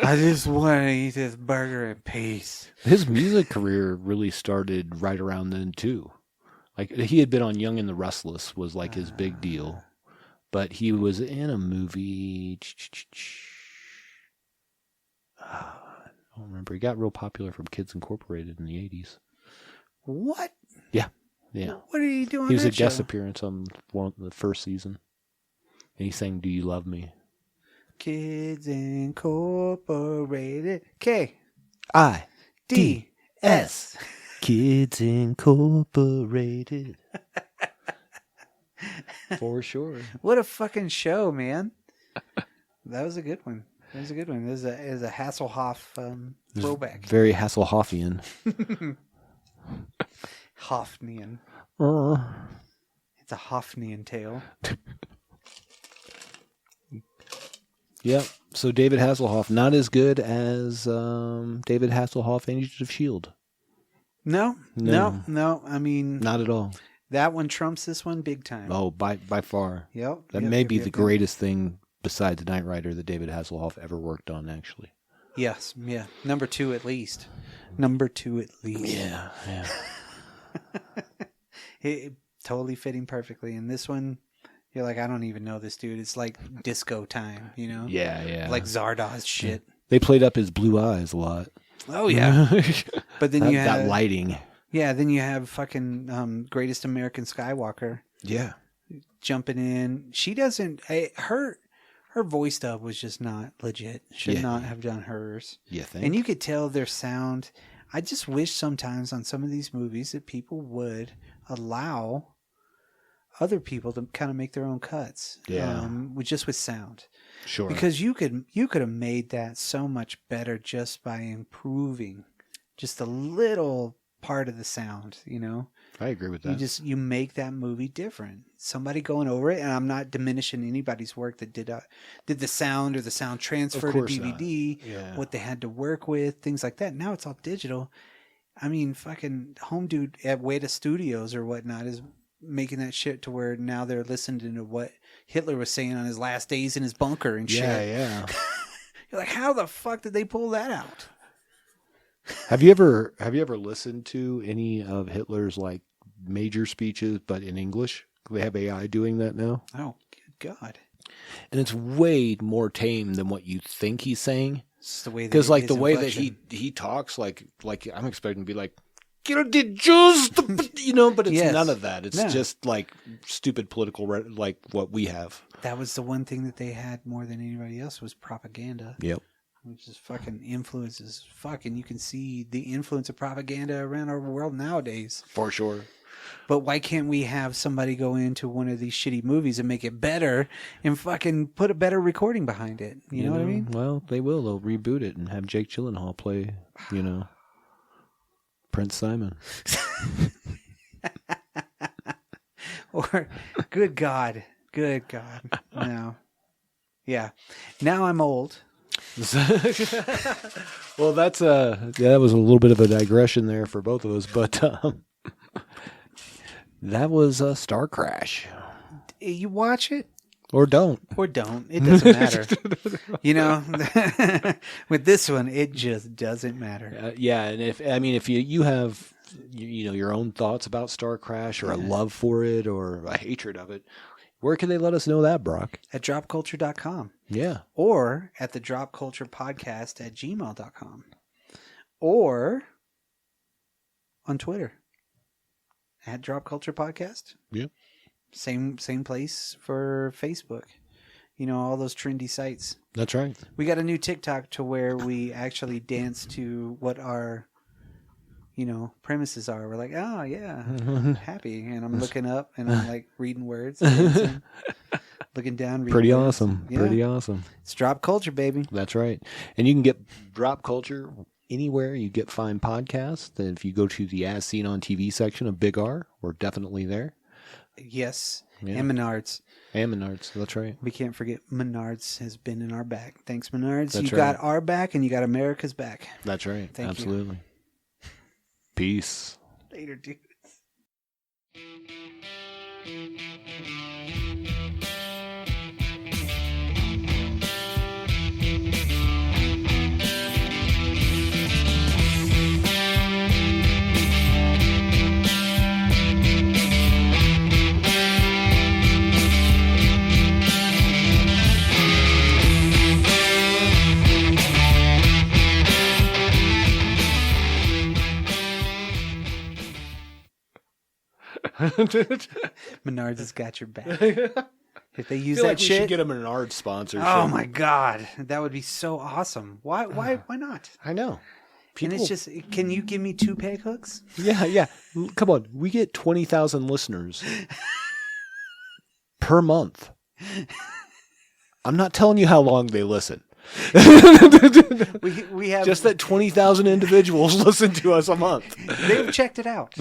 I just want to eat this burger in peace. His music career really started right around then too. Like he had been on Young and the Restless was like his big deal, but he was in a movie. I don't remember. He got real popular from Kids Incorporated in the 80s. What? Yeah. What are you doing? He was a that guest show? appearance on the first season, and he sang "Do You Love Me." Kids Incorporated. K I D S. Kids Incorporated. For sure. What a fucking show, man. That was a good one. That was a good one. It was a Hasslehoff throwback. Very Hasselhoffian. Hoffnian. It's a Hoffnian tale. Yep. So David Hasselhoff, not as good as David Hasselhoff, Agents of S.H.I.E.L.D. No. I mean, Not at all. that one trumps this one big time. Oh, by far. Yep. That may be the greatest thing besides Knight Rider that David Hasselhoff ever worked on, actually. Yes. Yeah. Number 2 at least. Number 2 at least. Yeah. It totally fitting perfectly. And this one, you're like, I don't even know this dude. It's like disco time, you know? Yeah. Like Zardoz shit. They played up his blue eyes a lot. Oh, yeah. But then you that have lighting. Yeah, then you have fucking Greatest American Skywalker Yeah. jumping in. She doesn't. Her voice dub was just not legit. Should not have done hers. You think? And you could tell their sound. I just wish sometimes on some of these movies that people would allow other people to kind of make their own cuts. Yeah. With sound. Sure. Because you could have made that so much better just by improving just a little part of the sound, you know? I agree with that. You make that movie different. Somebody going over it, and I'm not diminishing anybody's work that did the sound or the sound transfer to DVD, what they had to work with, things like that. Now it's all digital. I mean, fucking home dude at Weta Studios or whatnot is making that shit to where now they're listening to what Hitler was saying on his last days in his bunker and shit. Yeah. You're like, how the fuck did they pull that out? Have you ever listened to any of Hitler's like major speeches, but in English? They have AI doing that now. Oh, good God. And it's way more tame than what you think he's saying. It's the way that Because like his the way that inflection. he talks, like I'm expecting to be like, just you know, but it's Yes. none of that. It's No. just like stupid political, like what we have. That was the one thing that they had more than anybody else was propaganda. Yep. Which is fucking influences. Fucking, you can see the influence of propaganda around our world nowadays. For sure. But why can't we have somebody go into one of these shitty movies and make it better and fucking put a better recording behind it? You know what I mean? Well, they will. They'll reboot it and have Jake Gyllenhaal play, Prince Simon. Or, good God. No. Yeah. Now I'm old. Well, that was a little bit of a digression there for both of us, but that was Starcrash. You watch it Or don't. or don't. It doesn't matter. You know, with this one, it just doesn't matter. Yeah, and if you have your own thoughts about Starcrash or a love for it or a hatred of it, where can they let us know that, Brock? At dropculture.com. Yeah. Or at the dropculturepodcast@gmail.com. Or on Twitter at dropculturepodcast. Yep. Same place for Facebook. All those trendy sites. That's right. We got a new TikTok to where we actually dance to what our premises are. We're like, oh yeah, happy, and I'm looking up and I'm like reading words, dancing, looking down. Pretty words. awesome. Yeah. Pretty awesome. It's Drop Culture, baby. That's right. And you can get Drop Culture anywhere you get fine podcasts. And if you go to the As Seen on TV section of Big R, we're definitely there. Yes. Yeah. And Menards. And Menards. That's right. We can't forget Menards has been in our back. Thanks, Menards. That's you right. got our back and you got America's back. That's right. Thank you. Absolutely. Peace. Later, dude. Menards has got your back. If they use I feel that like we shit, should get a Menards sponsorship. oh my god, that would be so awesome. Why not? I know. And it's just, can you give me 2 peg hooks? Yeah. Come on. We get 20,000 listeners per month. I'm not telling you how long they listen. We have Just that 20,000 individuals listen to us a month. they've checked it out.